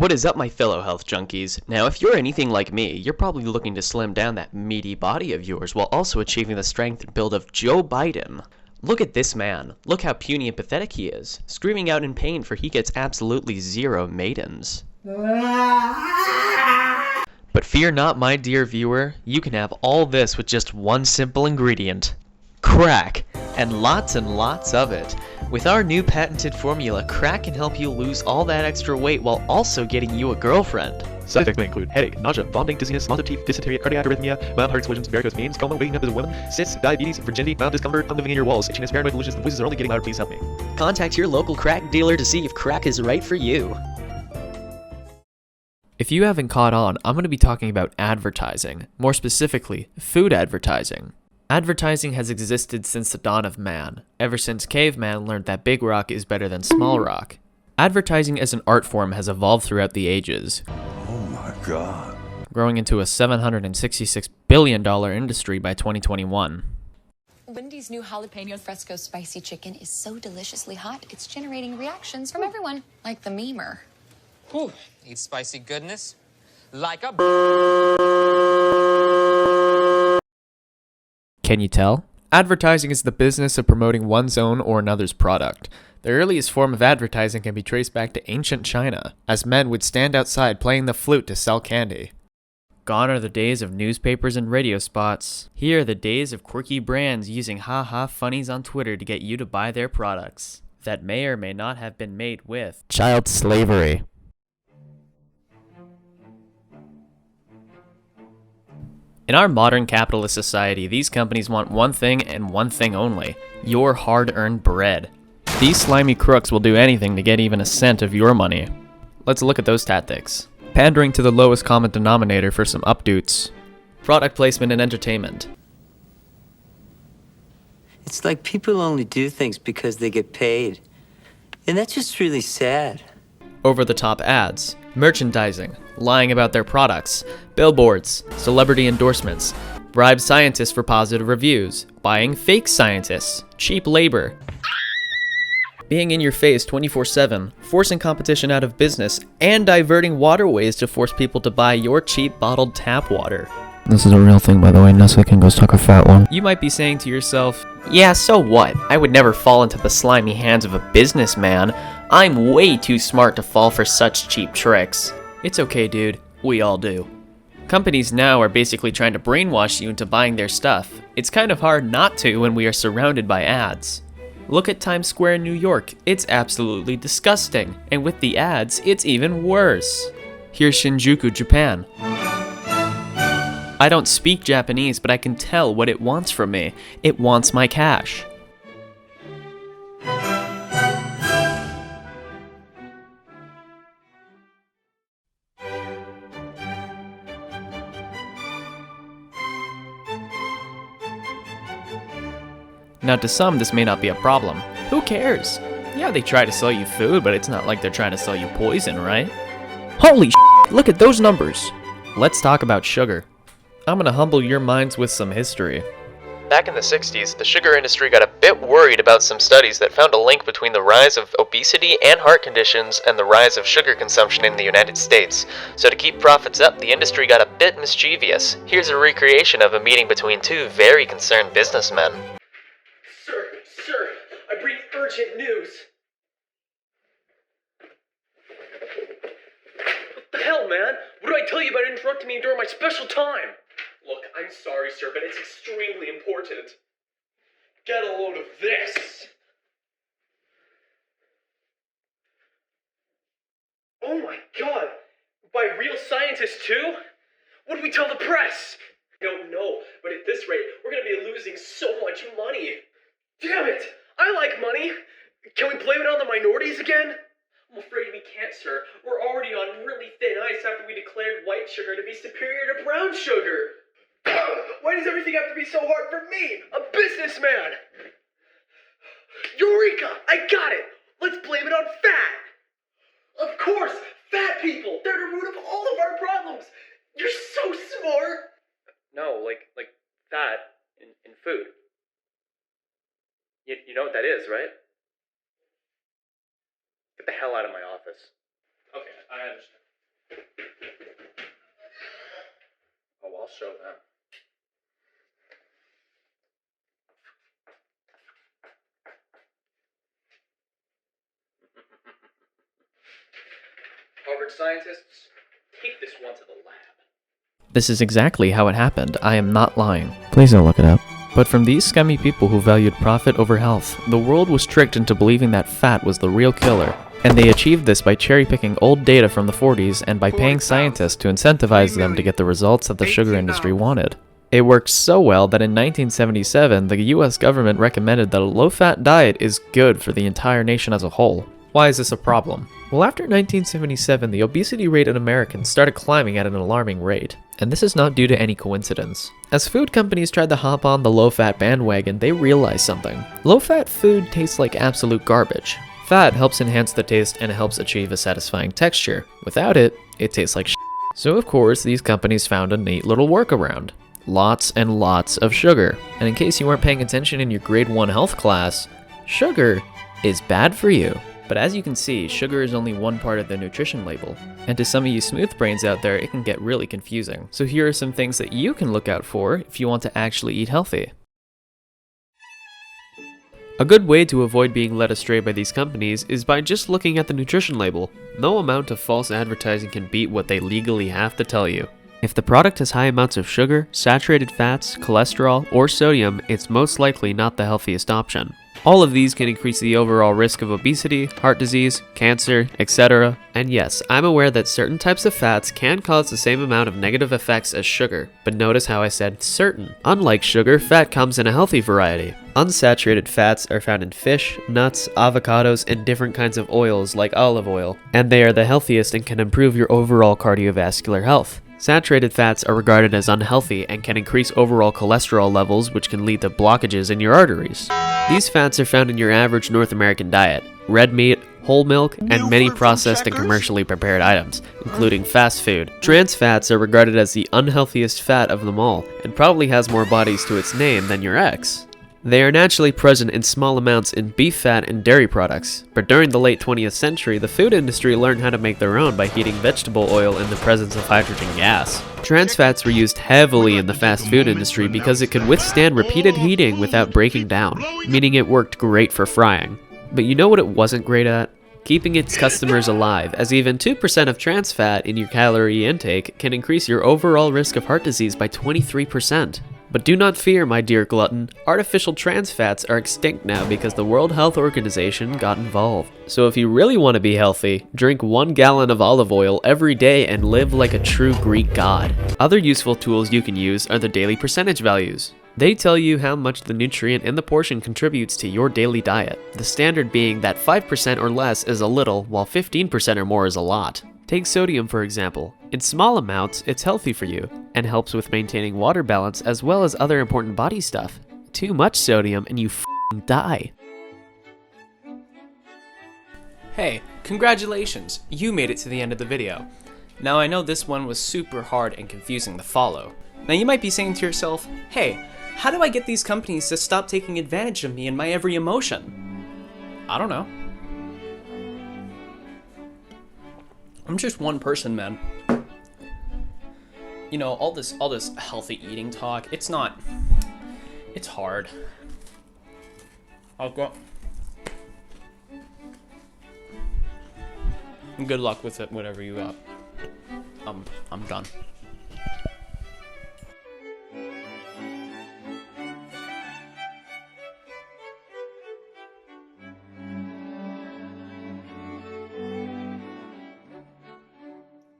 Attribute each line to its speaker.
Speaker 1: What is up, my fellow health junkies? Now, if you're anything like me, you're probably looking to slim down that meaty body of yours while also achieving the strength and build of Joe Biden. Look at this man. Look how puny and pathetic he is, screaming out in pain for he gets absolutely zero maidens. But fear not, my dear viewer, you can have all this with just one simple ingredient. Crack! And lots of it. With our new patented formula, crack can help you lose all that extra weight while also getting you a girlfriend.
Speaker 2: Side effects may include headache, nausea, vomiting, dizziness, loss of teeth, dysentery, cardiac arrhythmia, mild heart collisions, varicose veins, coma, waking up as a woman, cysts, diabetes, virginity, mild discomfort, living in your walls, itchiness, paranoid delusions, the voices are only getting louder, please help me.
Speaker 1: Contact your local crack dealer to see if crack is right for you.
Speaker 3: If you haven't caught on, I'm going to be talking about advertising, more specifically, food advertising. Advertising has existed since the dawn of man, ever since caveman learned that big rock is better than small rock. Advertising as an art form has evolved throughout the ages.
Speaker 4: Oh my God.
Speaker 3: Growing into a $766 billion industry by 2021.
Speaker 5: Wendy's new jalapeno fresco spicy chicken is so deliciously hot, it's generating reactions from everyone, like the memer.
Speaker 6: Ooh, eat spicy goodness like a...
Speaker 3: Can you tell? Advertising is the business of promoting one's own or another's product. The earliest form of advertising can be traced back to ancient China, as men would stand outside playing the flute to sell candy. Gone are the days of newspapers and radio spots. Here are the days of quirky brands using ha-ha funnies on Twitter to get you to buy their products that may or may not have been made with child slavery. In our modern capitalist society, these companies want one thing and one thing only: your hard-earned bread. These slimy crooks will do anything to get even a cent of your money. Let's look at those tactics. Pandering to the lowest common denominator for some updoots. Product placement and entertainment.
Speaker 7: It's like people only do things because they get paid. And that's just really sad.
Speaker 3: Over-the-top ads. Merchandising. Lying about their products. Billboards. Celebrity endorsements. Bribe scientists for positive reviews. Buying fake scientists. Cheap labor. Being in your face 24/7, forcing competition out of business, and diverting waterways to force people to buy your cheap bottled tap water.
Speaker 8: This is a real thing, by the way. Nestle can go suck a fat one.
Speaker 3: You might be saying to yourself, yeah, so what? I would never fall into the slimy hands of a businessman. I'm way too smart to fall for such cheap tricks. It's okay, dude. We all do. Companies now are basically trying to brainwash you into buying their stuff. It's kind of hard not to when we are surrounded by ads. Look at Times Square in New York. It's absolutely disgusting. And with the ads, it's even worse. Here's Shinjuku, Japan. I don't speak Japanese, but I can tell what it wants from me. It wants my cash. Now, to some, this may not be a problem. Who cares? Yeah, they try to sell you food, but it's not like they're trying to sell you poison, right? Holy shit, look at those numbers! Let's talk about sugar. I'm gonna humble your minds with some history. Back in the 60s, the sugar industry got a bit worried about some studies that found a link between the rise of obesity and heart conditions and the rise of sugar consumption in the United States. So to keep profits up, the industry got a bit mischievous. Here's a recreation of a meeting between two very concerned businessmen.
Speaker 9: Sir, I bring urgent news. What the hell, man? What did I tell you about interrupting me during my special time? Look, I'm sorry, sir, but it's extremely important. Get a load of this. Oh my God! By real scientists too? What do we tell the press? I don't know, but at this rate, we're gonna be losing so much money. Damn it! I like money! Can we blame it on the minorities again? I'm afraid we can't, sir. We're already on really thin ice after we declared white sugar to be superior to brown sugar. Why does everything have to be so hard for me, a businessman? Eureka! I got it! Let's blame it on fat! Of course! Fat people! They're the root of all of our problems! You're so smart! No, like fat in food. You know what that is, right? Get the hell out of my office. Okay, I understand. show them. Harvard scientists, take this one to the lab.
Speaker 3: This is exactly how it happened. I am not lying.
Speaker 8: Please don't look it up.
Speaker 3: But from these scummy people who valued profit over health, the world was tricked into believing that fat was the real killer. And they achieved this by cherry-picking old data from the 40s and by paying scientists to incentivize them to get the results that the sugar industry wanted. It worked so well that in 1977, the US government recommended that a low-fat diet is good for the entire nation as a whole. Why is this a problem? Well, after 1977, the obesity rate in Americans started climbing at an alarming rate. And this is not due to any coincidence. As food companies tried to hop on the low-fat bandwagon, they realized something. Low-fat food tastes like absolute garbage. Fat helps enhance the taste and helps achieve a satisfying texture. Without it, it tastes like shit. So of course, these companies found a neat little workaround. Lots and lots of sugar. And in case you weren't paying attention in your grade 1 health class, sugar is bad for you. But as you can see, sugar is only one part of the nutrition label. And to some of you smooth brains out there, it can get really confusing. So here are some things that you can look out for if you want to actually eat healthy. A good way to avoid being led astray by these companies is by just looking at the nutrition label. No amount of false advertising can beat what they legally have to tell you. If the product has high amounts of sugar, saturated fats, cholesterol, or sodium, it's most likely not the healthiest option. All of these can increase the overall risk of obesity, heart disease, cancer, etc. And yes, I'm aware that certain types of fats can cause the same amount of negative effects as sugar, but notice how I said certain. Unlike sugar, fat comes in a healthy variety. Unsaturated fats are found in fish, nuts, avocados, and different kinds of oils like olive oil, and they are the healthiest and can improve your overall cardiovascular health. Saturated fats are regarded as unhealthy and can increase overall cholesterol levels, which can lead to blockages in your arteries. These fats are found in your average North American diet: red meat, whole milk, and many processed and commercially prepared items, including fast food. Trans fats are regarded as the unhealthiest fat of them all, and probably has more bodies to its name than your ex. They are naturally present in small amounts in beef fat and dairy products, but during the late 20th century, the food industry learned how to make their own by heating vegetable oil in the presence of hydrogen gas. Trans fats were used heavily in the fast food industry because it could withstand repeated heating without breaking down, meaning it worked great for frying. But you know what it wasn't great at? Keeping its customers alive, as even 2% of trans fat in your calorie intake can increase your overall risk of heart disease by 23%. But do not fear, my dear glutton, artificial trans fats are extinct now because the World Health Organization got involved. So if you really want to be healthy, drink 1 gallon of olive oil every day and live like a true Greek god. Other useful tools you can use are the daily percentage values. They tell you how much the nutrient in the portion contributes to your daily diet, the standard being that 5% or less is a little, while 15% or more is a lot. Take sodium for example. In small amounts, it's healthy for you, and helps with maintaining water balance as well as other important body stuff. Too much sodium and you f***ing die.
Speaker 1: Hey, congratulations! You made it to the end of the video. Now I know this one was super hard and confusing to follow. Now you might be saying to yourself, hey, how do I get these companies to stop taking advantage of me and my every emotion? I don't know. I'm just one person, man. You know, all this healthy eating talk, it's hard. I'll go. Good luck with it, whatever you got. I'm done.